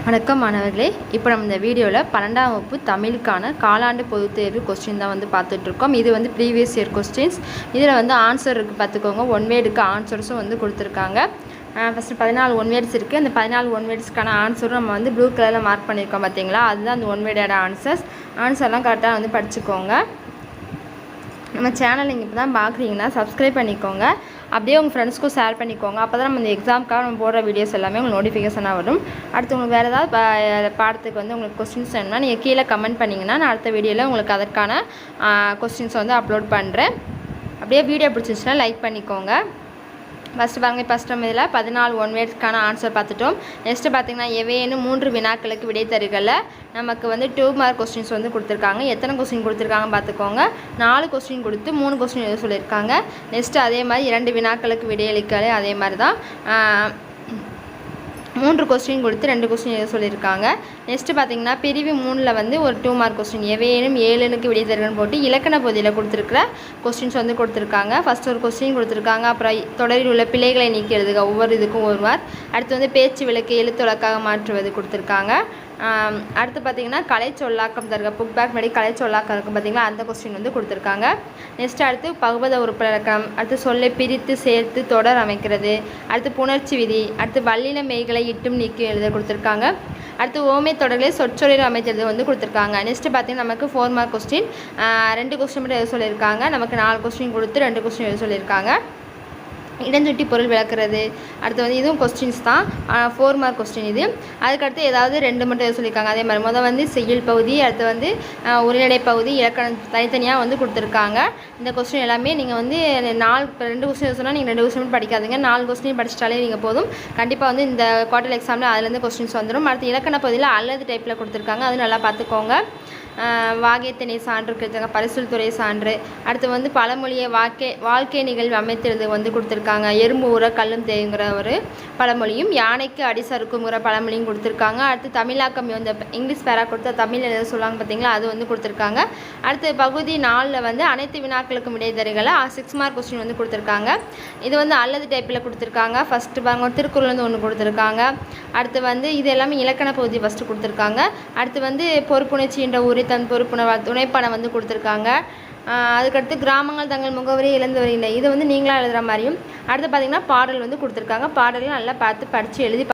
வணக்கம் மாணவர்களே, இப்போ நம்ம இந்த வீடியோவில் 12ஆம் வகுப்பு தமிழுக்கான காலாண்டு பொதுத் தேர்வு கொஸ்டின் தான் வந்து பார்த்துட்ருக்கோம். இது வந்து ப்ரீவியஸ் இயர் கொஸ்டின்ஸ். இதில் வந்து ஆன்சர் இருக்குது பார்த்துக்கோங்க. ஒன் வேர்டுக்கு ஆன்சர்ஸும் வந்து கொடுத்துருக்காங்க. ஃபஸ்ட்டு 14 ஒன் வேர்ட்ஸ் இருக்குது. அந்த 14 ஒன் வேர்ட்ஸ்க்கான ஆன்சரும் நம்ம வந்து ப்ளூ கலரில் மார்க் பண்ணியிருக்கோம் பார்த்தீங்களா, அதுதான் அந்த ஒன் வேர்டோட ஆன்சர்லாம் கரெக்டாக வந்து படிச்சுக்கோங்க. நம்ம சேனல் நீங்கள் இப்போ தான் பார்க்குறீங்கன்னா சப்ஸ்கிரைப் பண்ணிக்கோங்க. அப்படியே உங்கள் ஃப்ரெண்ட்ஸ்க்கும் ஷேர் பண்ணிக்கோங்க. அப்போ தான் நம்ம இந்த எக்ஸாமுக்காக நம்ம போடுற வீடியோஸ் எல்லாமே உங்களுக்கு நோட்டிஃபிகேஷனாக வரும். அடுத்து உங்களுக்கு வேறு ஏதாவது பாடத்துக்கு வந்து உங்களுக்கு கொஸ்டின்ஸ் வேணும்னா நீங்கள் கீழே கமெண்ட் பண்ணிங்கன்னா நான் அடுத்த வீடியோவில் உங்களுக்கு அதற்கான கொஸ்டின்ஸ் வந்து அப்லோட் பண்ணுறேன். அப்படியே வீடியோ பிடிச்சிருந்துச்சுன்னா லைக் பண்ணிக்கோங்க. ஃபஸ்ட்டு பாருங்கள், ஃபஸ்ட் நம்ம இதில் 14 ஒன் வேர்ட்ஸ்க்கான ஆன்சர் பார்த்துட்டோம். நெக்ஸ்ட்டு பார்த்திங்கன்னா எவையேனும் 3 வினாக்களுக்கு விடை தருகல நமக்கு வந்து 2 மார்க் கொஸ்டின்ஸ் வந்து கொடுத்துருக்காங்க. எத்தனை கொஸ்டின் கொடுத்துருக்காங்கன்னு பார்த்துக்கோங்க. 4 கொஸ்டின் கொடுத்து 3 கொஸ்டின் எழுத சொல்லியிருக்காங்க. நெக்ஸ்ட்டு அதே மாதிரி 2 வினாக்களுக்கு விடையளிக்கலே அதே மாதிரி தான் 3 கொஸ்டின் கொடுத்து 2 கொஸ்டின் எழுத சொல்லியிருக்காங்க. நெக்ஸ்ட்டு பார்த்திங்கன்னா பிரிவு 3ல் வந்து ஒரு 2 மார்க் கொஸ்டின் எவையேனும் 7னுக்கு விடை தருகன்னு போட்டு இலக்கண பகுதியில் கொடுத்துருக்குற கொஸ்டின்ஸ் வந்து கொடுத்துருக்காங்க. ஃபஸ்ட் ஒரு கொஸ்டின் கொடுத்துருக்காங்க. அப்புறம் தொடரில் உள்ள பிழைகளை நீக்கி எழுதுக, ஒவ்வொரு இதுக்கும் ஒரு மார்க். அடுத்து வந்து பேச்சு விளக்கு எழுத்துலக்காக மாற்றுவது கொடுத்துருக்காங்க. அடுத்து பார்த்திங்கன்னா கலை சொல்லாக்கம் தருக, புக் பேக் முன்னாடி கலை சொல்லாக்கம் இருக்கும் பார்த்திங்களா, அந்த கொஸ்டின் வந்து கொடுத்துருக்காங்க. நெக்ஸ்ட்டு அடுத்து பகுபத உறுப்பிலக்கம், அடுத்து சொல்லை பிரித்து சேர்த்து தொடர் அமைக்கிறது, அடுத்து புணர்ச்சி விதி, அடுத்து வல்லின மெய்களை இட்டும் நீக்கி எழுத கொடுத்துருக்காங்க. அடுத்து ஓமை தொடர்களை சொற்றொடர் அமைக்கிறது வந்து கொடுத்துருக்காங்க. நெக்ஸ்ட்டு பார்த்திங்கன்னா நமக்கு 4 மார்க் கொஸ்டின் 2 கொஸ்டின் மட்டும் எழுத சொல்லியிருக்காங்க. நமக்கு 4 கொஸ்டின் கொடுத்து 2 கொஸ்டின் எழுத சொல்லியிருக்காங்க. இடஞ்சுட்டி பொருள் விளக்குறது, அடுத்து வந்து இதுவும் கொஸ்டின்ஸ் தான், 4 மார்க் கொஸ்டின் இது. அதுக்கடுத்து ஏதாவது 2 மட்டும் எழுத சொல்லியிருக்காங்க. அதே மாதிரி முதல் வந்து செய்யுள் பகுதி, அடுத்து வந்து உரைநடை பகுதி, இலக்கணம் தனித்தனியாக வந்து கொடுத்துருக்காங்க. இந்த கொஸ்டின் எல்லாமே நீங்கள் வந்து 2 கொஸ்டின் சொன்னால் நீங்கள் 2 கொஸ்டின் படிக்காதீங்க, 4 கொஸ்டின் படிச்சிட்டாலே நீங்கள் போதும். கண்டிப்பாக வந்து இந்த குவார்டர் எக்ஸாமில் அதுலேருந்து கொஸ்டின்ஸ் வந்துடும். அடுத்து இலக்கண பகுதியில் அல்லது டைப்பில் கொடுத்துருக்காங்க, அது நல்லா பார்த்துக்கோங்க. வாகைத்திணை சான்று கொடுத்துருக்காங்க, பரிசுல் துறை சான்று. அடுத்து வந்து பழமொழியை வாழ்க்கை நிகழ்வு அமைத்திருது வந்து கொடுத்துருக்காங்க. எறும்பு ஊற கல்லும் தேங்குற ஒரு பழமொழியும், யானைக்கு அடி சறுக்குங்கிற பழமொழியும் கொடுத்துருக்காங்க. அடுத்து தமிழாக்கம் இந்த இங்கிலீஷ் பேரா கொடுத்த தமிழ் எழுத சொல்லுவாங்க பார்த்தீங்களா, அது வந்து கொடுத்துருக்காங்க. அடுத்து பகுதி 4ல் வந்து அனைத்து வினாக்களுக்கும் விடை தருகளை 6 மார்க் கொஸ்டின் வந்து கொடுத்துருக்காங்க. இது வந்து அல்லது டைப்பில் கொடுத்துருக்காங்க. ஃபஸ்ட்டு பாருங்க திருக்குறள் வந்து ஒன்று கொடுத்துருக்காங்க. அடுத்து வந்து இது எல்லாமே இலக்கண பகுதி ஃபஸ்ட்டு கொடுத்துருக்காங்க. அடுத்து வந்து பொறுப்புணர்ச்சி என்ற ஊரை தன் பொறுப்புணர் துணைப்படம் வந்து கொடுத்துருக்காங்க. அதுக்கடுத்து கிராமங்கள் தங்கள் முகவரி இழந்தவர் இல்லை, இது வந்து நீங்களாக எழுதுகிற மாதிரியும். அடுத்து பார்த்திங்கன்னா பாடல் வந்து கொடுத்துருக்காங்க. பாடலாம் நல்லா பார்த்து படித்து எழுதி